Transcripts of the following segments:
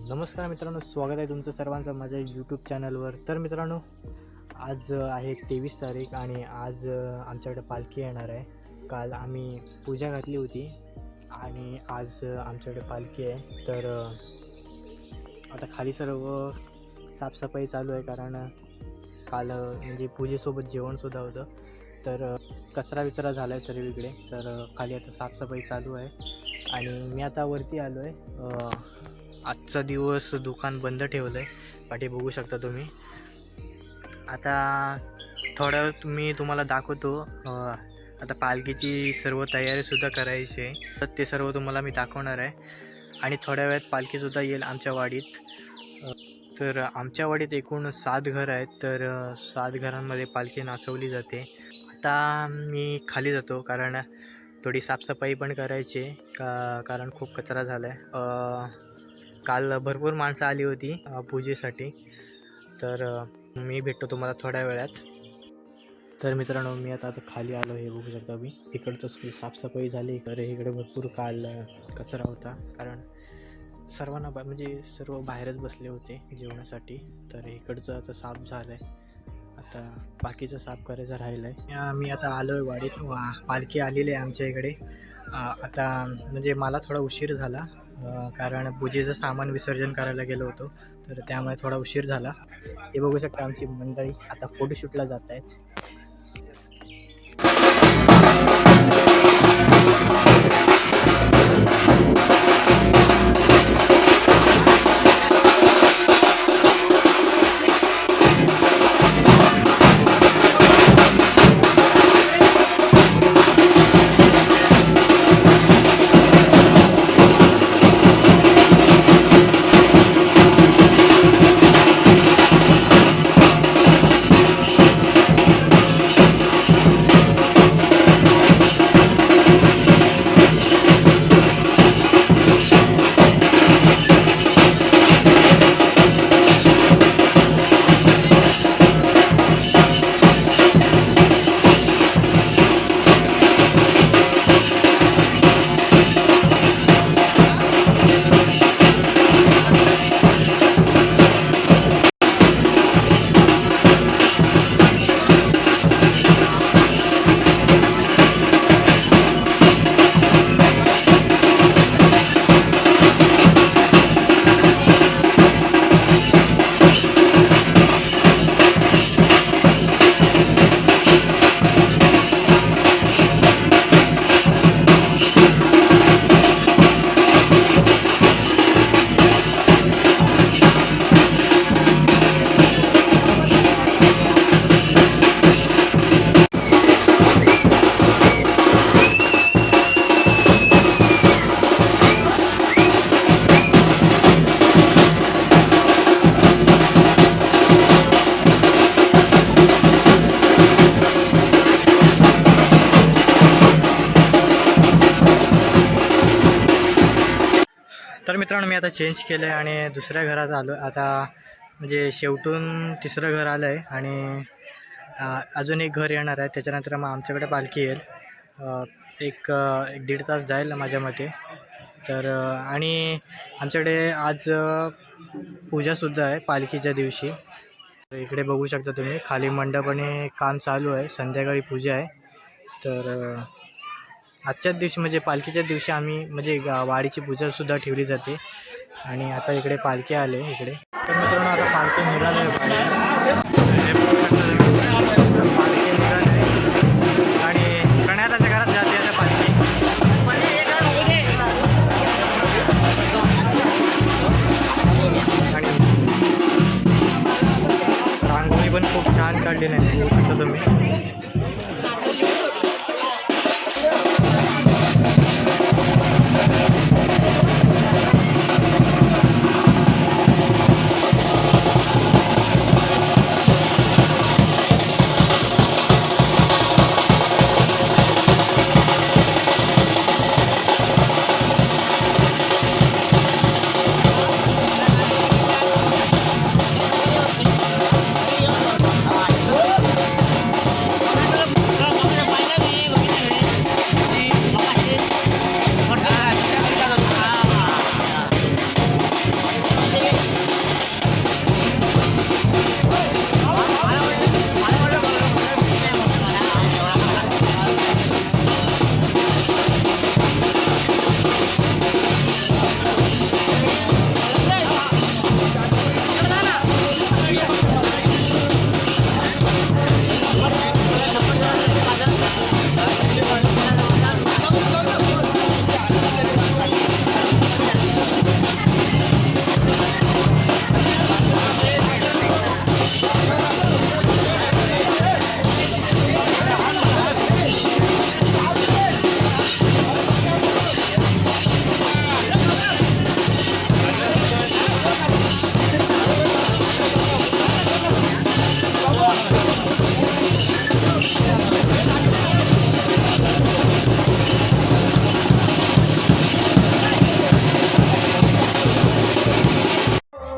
नमस्कार मित्रांनो, स्वागत आहे तुमचं सर्वांचं माझ्या यूट्यूब चॅनलवर। तर मित्रांनो, आज आहे 23 तारीख आणि आज आमच्याकडे पालखी येणार आहे। काल आम्ही पूजा घातली होती आणि आज आमच्याकडे पालखी आहे। तर आता खाली सर्व साफसफाई चालू आहे, कारण काल म्हणजे पूजेसोबत जेवणसुद्धा होतं। तर कचरा विचरा झाला आहे सर्वीकडे, तर खाली आता साफसफाई चालू आहे आणि मी आता वरती आलो आहे। आजचा दिवस दुकान बंद ठेवलं आहे, पाठी बघू शकता तुम्ही। आता थोड्या वेळ मी तुम्हाला दाखवतो। आता पालखीची सर्व तयारीसुद्धा करायची आहे, तर ते सर्व तुम्हाला मी दाखवणार आहे। आणि थोड्या वेळात पालखीसुद्धा येईल आमच्या वाडीत। तर आमच्या वाडीत एकूण 7 घर आहेत, तर 7 घरांमध्ये पालखी नाचवली जाते। आता मी खाली जातो, कारण थोडी साफसफाई पण करायची आहे, कारण खूप कचरा झाला आहे। काल भरपूर माणसं आली होती पूजेसाठी, तर मी भेटतो तुम्हाला थोड्या वेळात। तर मित्रांनो, मी आता खाली आलो, हे बघू शकता तुम्ही। इकडचं साफसफाई झाली, तर इकडे भरपूर काल कचरा होता, कारण सर्वांना म्हणजे सर्व बाहेरच बसले होते जेवणासाठी। तर इकडचं आता साफ झालं आहे, आता बाकीचं साफ करायचं राहिलं आहे। मी आता आलो आहे वाडीत, पालखी आलेली आहे आमच्या इकडे। आता म्हणजे मला थोडा उशीर झाला, कारण पूजेचं सामान विसर्जन करायला गेलो होतो, तर त्यामुळे थोडा उशीर झाला। हे बघू शकता आमची मंडळी आता फोटोशूटला जात आहेत। तर मित्रांनो, मी आता चेंज केलं आहे आणि दुसऱ्या घरात आलो। आता म्हणजे शेवटून तिसरं घर आलं आहे आणि अजून एक घर येणार आहे, त्याच्यानंतर मग आमच्याकडे पालखी येईल। एक 1-1.5 तास जाईल माझ्या मते। तर आणि आमच्याकडे आज पूजासुद्धा आहे पालखीच्या दिवशी। तर इकडे बघू शकता तुम्ही, खाली मंडपाने काम चालू आहे, संध्याकाळी पूजा आहे। तर आजच्याच दिवशी म्हणजे पालखीच्या दिवशी आम्ही म्हणजे वाडीची पूजासुद्धा ठेवली जाते। आणि आता इकडे पालखी आले इकडे। तर मित्रांनो, आता पालखी निघाले आणि प्रणयाताच्या घरात जाते आता पालखी। आणि रांगोळी पण खूप छान काढली नाही, बघू शकता तुम्ही।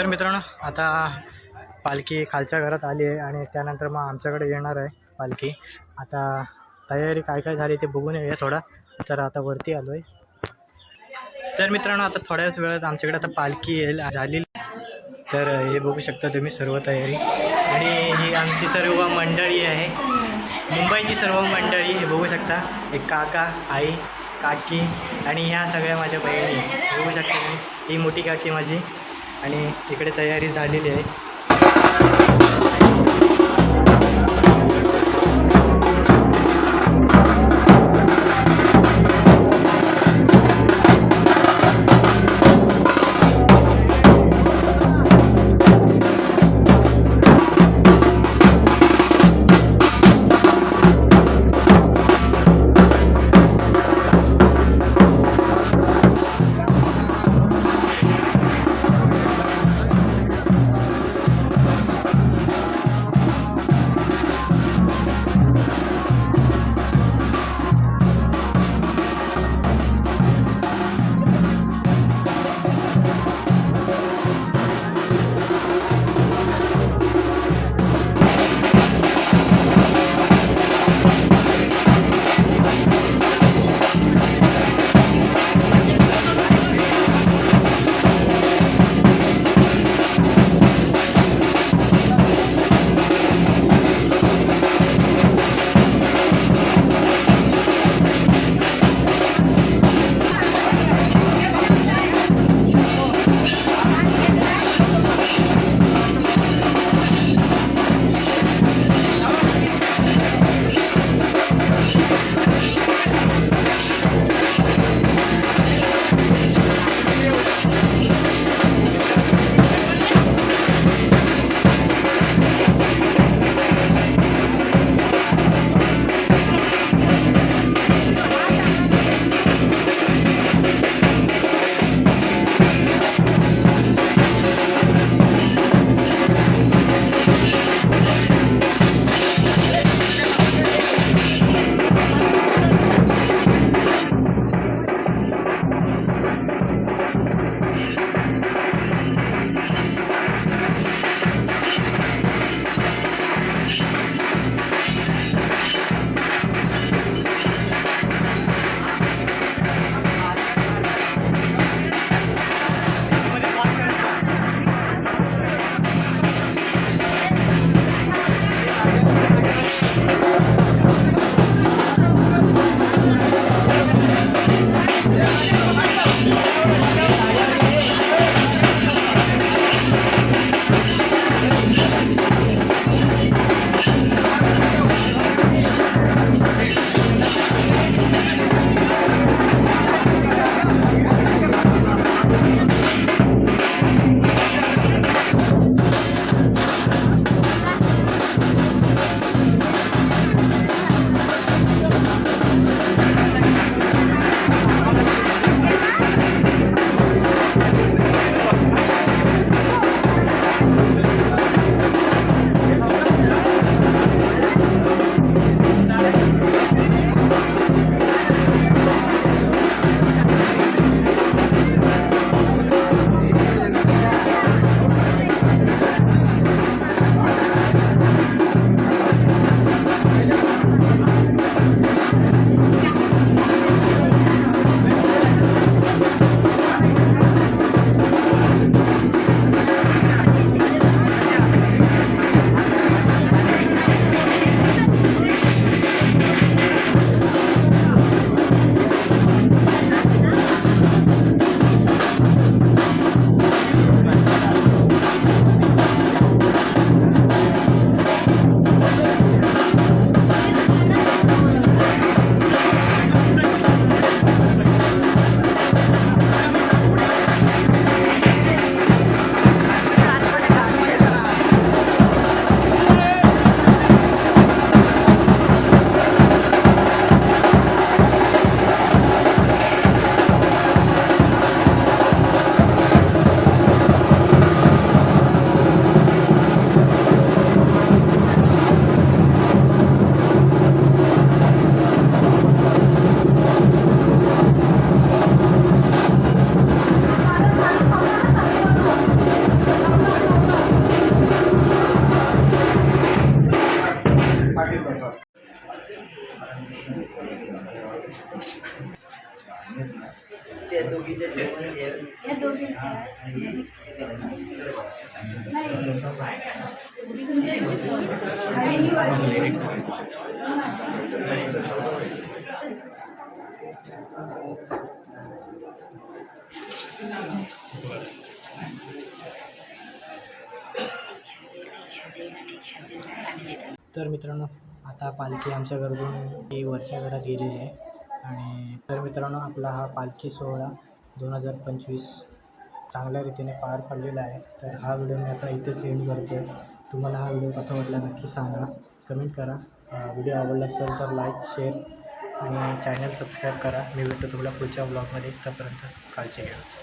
तर मित्रांनो आता पालखी खालच्या घरात आली आहे आणि त्यानंतर मग आमच्याकडे येणार आहे पालखी. आता तयारी काय काय झाली ते बघून येऊया थोडा. तर आता वरती आलो आहे. तर मित्रांनो आता थोड्याच वेळात आमच्याकडे आता पालखी येईल झाली. तर हे बघू शकता तुम्ही सर्व तयारी आणि ही आमची सर्व मंडळी आहे, मुंबईची सर्व मंडळी. हे बघू शकता एक काका, आई, काकी आणि ह्या सगळ्या माझ्या बहिणी बघू शकता तुम्ही. ही मोठी काकी माझी आणि इकडे तयारी झालेली आहे. तर मित्रांनो, आता पालखी आमच्या घरून ही वरच्या घरात गेलेली आहे. आणि तर मित्रांनो, आपला हा पालखी सोहळा 2025 चांगल्या रीतीने पार पडलेला आहे. तर हा व्हिडिओ मी आता इथेच एंड करतो आहे. तुम्हाला हा व्हिडिओ कसा वाटला नक्की सांगा, कमेंट करा. व्हिडिओ आवडला असेल तर लाईक, शेअर आणि चॅनल सबस्क्राईब करा. मी भेटतो तुम्हाला पुढच्या ब्लॉगमध्ये. तोपर्यंत काळजी घ्या.